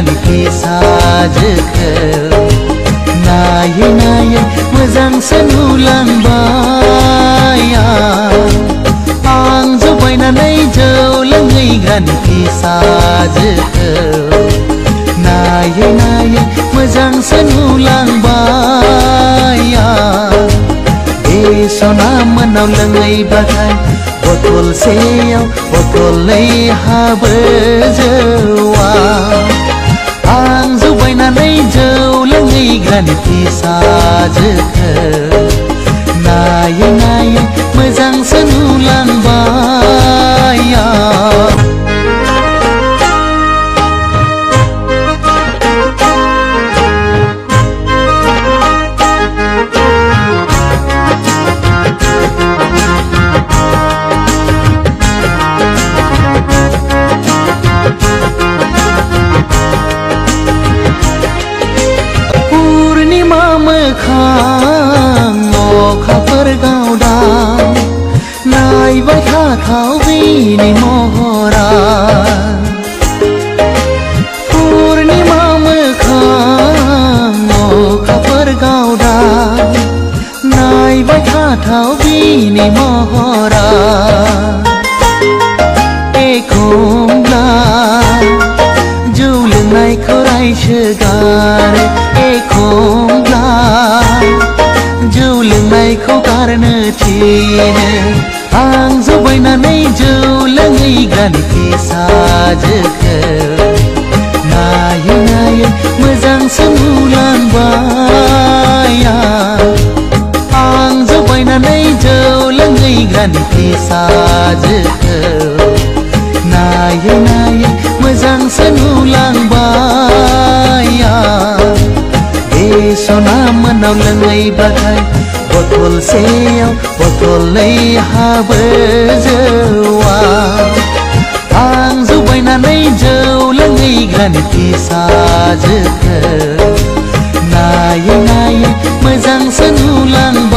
गानखि साजोखौ नायै नायै मोजांसो नुलांबाय आं जौ बायनानै जौ लोङै गानखि साजोखौ नायै नायै मोजांसो नुलांबाय बे सना मोनाव लोङैब्लाथाय बथलसेयाव बथलनै हाबो जौआ आं जौ बायनानै जौ लोङै गानखि साजोखौ नायै नायै मोजांसो नुलांबाय अखाफोर गावदां नायबाय थाथाव बिनि महरा पुर्णिमा मोखां अखाफोर गावदां नायबाय थाथाव बिनि महरा एखमब्ला जौ लोंनायखौ रायसोगारो एखमब्ला जौ लोंनायखौ गारनो थिनो आं जौ बायनानै जौ लोङै गानखि साजोखौ नायै नायै मोजांसो नुलांबाय आं जौ बायनानै जौ लोङै गानखि साजोखौ नायै नायै मोजांसो नुलांबाय बे सना मोनाव लोङैब्लाथाय बथलसेयाव बथलनै हाबो जौआ आं जौ बायनानै जौ लोङै गानखि साजोखौ नायै नायै मोजांसो नुलांबाय